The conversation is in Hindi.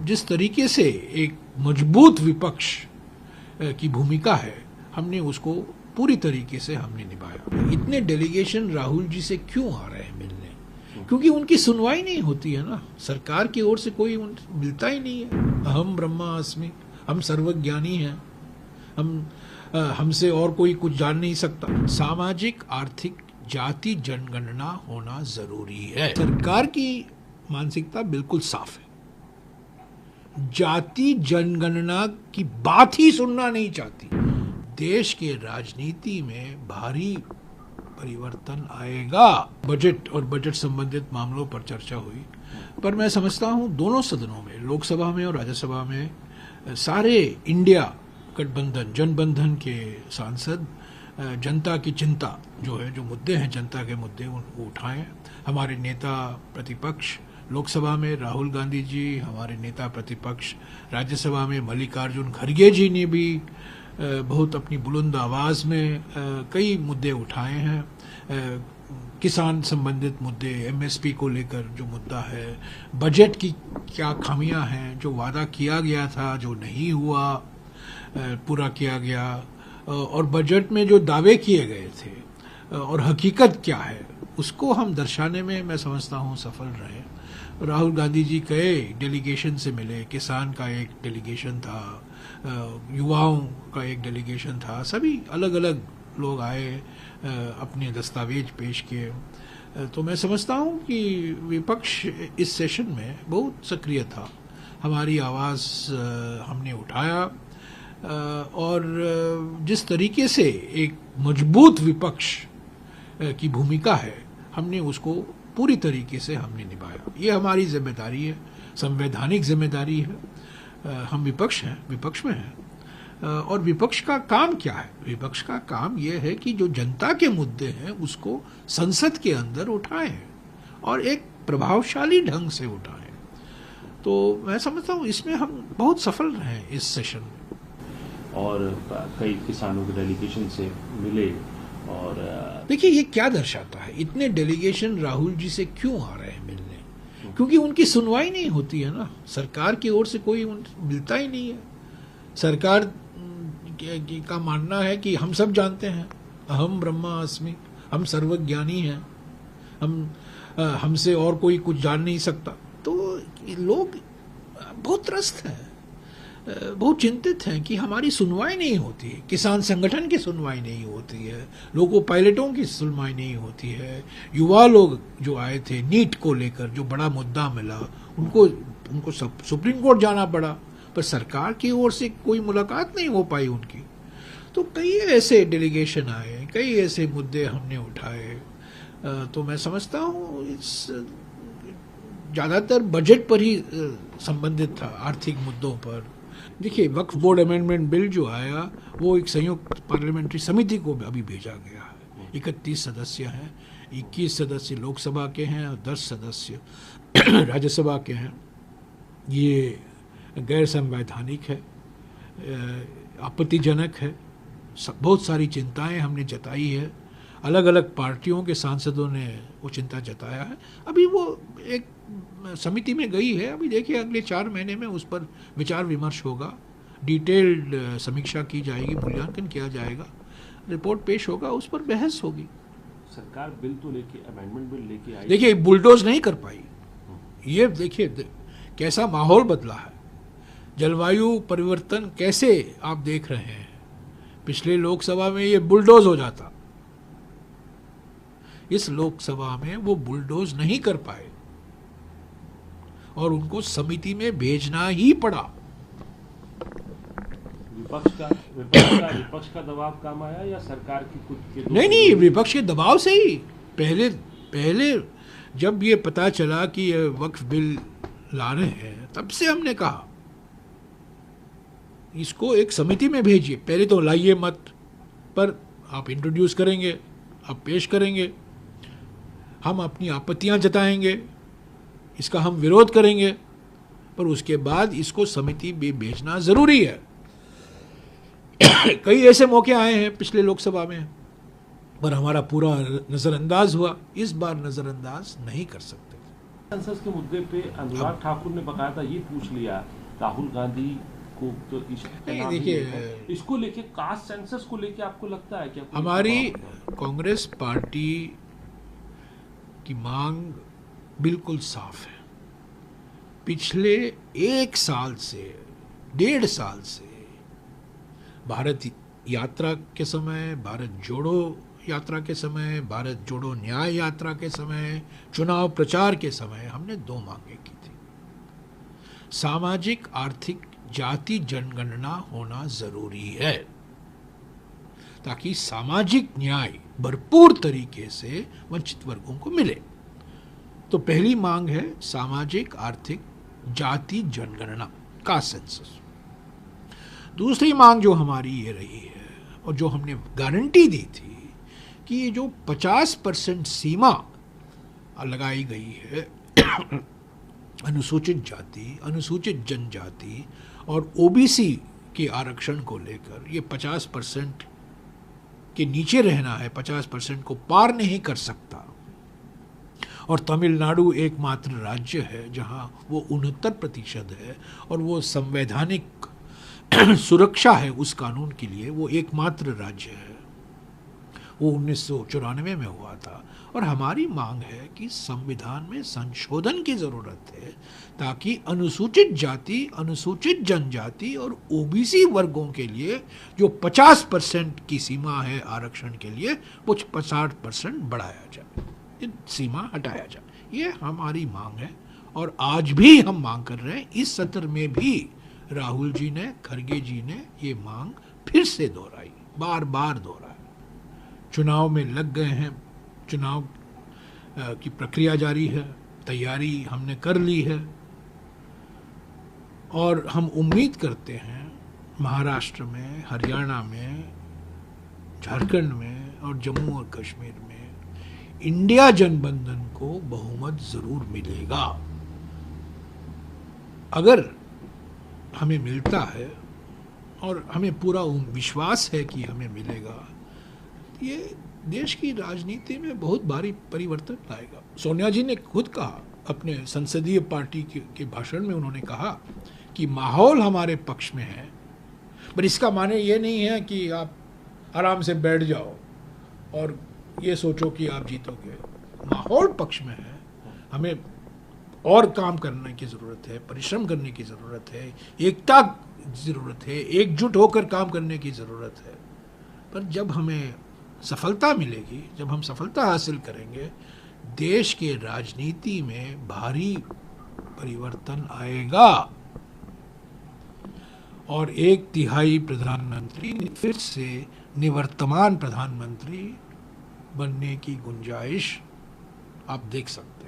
जिस तरीके से एक मजबूत विपक्ष की भूमिका है, हमने उसको पूरी तरीके से हमने निभाया। इतने डेलीगेशन राहुल जी से क्यों आ रहे हैं मिलने? क्योंकि उनकी सुनवाई नहीं होती है ना, सरकार की ओर से कोई मिलता ही नहीं है। अहम ब्रह्मास्मि, हम सर्वज्ञानी हैं, हमसे और कोई कुछ जान नहीं सकता। सामाजिक आर्थिक जाति जनगणना होना जरूरी है। सरकार की मानसिकता बिल्कुल साफ है, जाति जनगणना की बात ही सुनना नहीं चाहती। देश के राजनीति में भारी परिवर्तन आएगा। बजट और बजट संबंधित मामलों पर चर्चा हुई, पर मैं समझता हूं दोनों सदनों में, लोकसभा में और राज्यसभा में, सारे इंडिया गठबंधन जनबंधन के सांसद जनता की चिंता जो है, जो मुद्दे हैं जनता के मुद्दे, उनको उठाएं। हमारे नेता प्रतिपक्ष लोकसभा में राहुल गांधी जी, हमारे नेता प्रतिपक्ष राज्यसभा में मल्लिकार्जुन खड़गे जी ने भी बहुत अपनी बुलंद आवाज में कई मुद्दे उठाए हैं। किसान संबंधित मुद्दे, एमएसपी को लेकर जो मुद्दा है, बजट की क्या खामियां हैं, जो वादा किया गया था जो नहीं हुआ, पूरा किया गया, और बजट में जो दावे किए गए थे और हकीकत क्या है, उसको हम दर्शाने में मैं समझता हूं सफल रहे। राहुल गांधी जी कई डेलीगेशन से मिले, किसान का एक डेलीगेशन था, युवाओं का एक डेलीगेशन था, सभी अलग अलग लोग आए, अपने दस्तावेज पेश किए। तो मैं समझता हूं कि विपक्ष इस सेशन में बहुत सक्रिय था, हमारी आवाज़ हमने उठाया, और जिस तरीके से एक मजबूत विपक्ष की भूमिका है, हमने उसको पूरी तरीके से हमने निभाया। ये हमारी जिम्मेदारी है, संवैधानिक जिम्मेदारी है। हम विपक्ष हैं, विपक्ष में हैं, और विपक्ष का काम क्या है? विपक्ष का काम यह है कि जो जनता के मुद्दे हैं उसको संसद के अंदर उठाएं और एक प्रभावशाली ढंग से उठाएं। तो मैं समझता हूँ इसमें हम बहुत सफल रहे इस सेशन में। और कई किसानों के डेलीगेशन से मिले, और देखिए ये क्या दर्शाता है, इतने डेलीगेशन राहुल जी से क्यों आ रहे हैं मिलने? क्योंकि उनकी सुनवाई नहीं होती है ना, सरकार की ओर से कोई मिलता ही नहीं है। सरकार का मानना है कि हम सब जानते हैं, अहम ब्रह्मास्मि, हम सर्वज्ञानी हैं, हमसे और कोई कुछ जान नहीं सकता। तो लोग बहुत त्रस्त हैं, बहुत चिंतित हैं कि हमारी सुनवाई नहीं होती है, किसान संगठन की सुनवाई नहीं होती है, लोगों पायलटों की सुनवाई नहीं होती है। युवा लोग जो आए थे नीट को लेकर, जो बड़ा मुद्दा मिला, उनको सुप्रीम कोर्ट जाना पड़ा, पर सरकार की ओर से कोई मुलाकात नहीं हो पाई उनकी। तो कई ऐसे डेलीगेशन आए, कई ऐसे मुद्दे हमने उठाए। तो मैं समझता हूँ इस ज़्यादातर बजट पर ही संबंधित था, आर्थिक मुद्दों पर। देखिए वक्फ बोर्ड अमेंडमेंट बिल जो आया वो एक संयुक्त पार्लियामेंट्री समिति को अभी भेजा गया है। 31 सदस्य हैं, 21 सदस्य लोकसभा के हैं और 10 सदस्य राज्यसभा के हैं। ये गैर संवैधानिक है, आपत्तिजनक है, बहुत सारी चिंताएं हमने जताई है, अलग अलग पार्टियों के सांसदों ने वो चिंता जताया है। अभी वो एक समिति में गई है, अभी देखिए अगले 4 महीने में उस पर विचार विमर्श होगा, डिटेल्ड समीक्षा की जाएगी, मूल्यांकन किया जाएगा, रिपोर्ट पेश होगा, उस पर बहस होगी। सरकार बिल तो लेके, अमेंडमेंट बिल लेके आई, देखिए बुलडोज नहीं कर पाई। ये देखिए कैसा माहौल बदला है, जलवायु परिवर्तन कैसे आप देख रहे हैं। पिछले लोकसभा में ये बुलडोज हो जाता, इस लोकसभा में वो बुलडोज नहीं कर पाए और उनको समिति में भेजना ही पड़ा। विपक्ष का दबाव काम आया या सरकार की कुछ? नहीं, विपक्ष के दबाव से ही। पहले जब ये पता चला कि ये वक्फ बिल ला रहे हैं, तब से हमने कहा इसको एक समिति में भेजिए। पहले तो लाइए मत, पर आप इंट्रोड्यूस करेंगे, आप पेश करेंगे, हम अपनी आपत्तियां जताएंगे, इसका हम विरोध करेंगे, पर उसके बाद इसको समिति में भेजना जरूरी है। कई ऐसे मौके आए हैं पिछले लोकसभा में, पर हमारा पूरा नजरअंदाज हुआ। इस बार नजरअंदाज नहीं कर सकते। सेंसस के मुद्दे पे अनुराग ठाकुर ने बकायदा ये पूछ लिया राहुल गांधी को, तो नहीं, देखिए, इसको लेके कास्ट सेंसस को लेके आपको लगता है क्या हमारी कांग्रेस पार्टी की मांग बिल्कुल साफ है। पिछले 1 साल से 1.5 साल से भारत यात्रा के समय, भारत जोड़ो यात्रा के समय, भारत जोड़ो न्याय यात्रा के समय, चुनाव प्रचार के समय हमने 2 मांगे की थी। सामाजिक, आर्थिक, जाति जनगणना होना जरूरी है ताकि सामाजिक न्याय भरपूर तरीके से वंचित वर्गों को मिले। तो पहली मांग है सामाजिक, आर्थिक, जाति जनगणना का सेंसस। दूसरी मांग जो हमारी ये रही है और जो हमने गारंटी दी थी कि ये जो 50% सीमा लगाई गई है अनुसूचित जाति, अनुसूचित जनजाति और ओबीसी के आरक्षण को लेकर, ये 50% के नीचे रहना है, 50% को पार नहीं कर सकता। और तमिलनाडु एकमात्र राज्य है जहां वो 69% है और वो संवैधानिक सुरक्षा है उस कानून के लिए, वो एकमात्र राज्य है। वो 1994 में हुआ था। और हमारी मांग है कि संविधान में संशोधन की ज़रूरत है ताकि अनुसूचित जाति, अनुसूचित जनजाति और ओबीसी वर्गों के लिए जो 50% की सीमा है आरक्षण के लिए, वो 50% बढ़ाया जाए, ये सीमा हटाया जाए। ये हमारी मांग है और आज भी हम मांग कर रहे हैं। इस सत्र में भी राहुल जी ने, खड़गे जी ने ये मांग फिर से दोहराई, बार बार दोहराई। चुनाव में लग गए हैं, चुनाव की प्रक्रिया जारी है, तैयारी हमने कर ली है और हम उम्मीद करते हैं महाराष्ट्र में, हरियाणा में, झारखंड में और जम्मू और कश्मीर में इंडिया जनबंधन को बहुमत जरूर मिलेगा। अगर हमें मिलता है और हमें पूरा विश्वास है कि हमें मिलेगा, ये देश की राजनीति में बहुत भारी परिवर्तन लाएगा। सोनिया जी ने खुद कहा अपने संसदीय पार्टी के भाषण में, उन्होंने कहा कि माहौल हमारे पक्ष में है, पर इसका माने ये नहीं है कि आप आराम से बैठ जाओ और ये सोचो कि आप जीतोगे। माहौल पक्ष में है, हमें और काम करने की ज़रूरत है, परिश्रम करने की ज़रूरत है, एकता ज़रूरत है, एकजुट होकर काम करने की ज़रूरत है। पर जब हमें सफलता मिलेगी, जब हम सफलता हासिल करेंगे, देश के राजनीति में भारी परिवर्तन आएगा और 1/3 प्रधानमंत्री फिर से निवर्तमान प्रधानमंत्री बनने की गुंजाइश आप देख सकते हैं।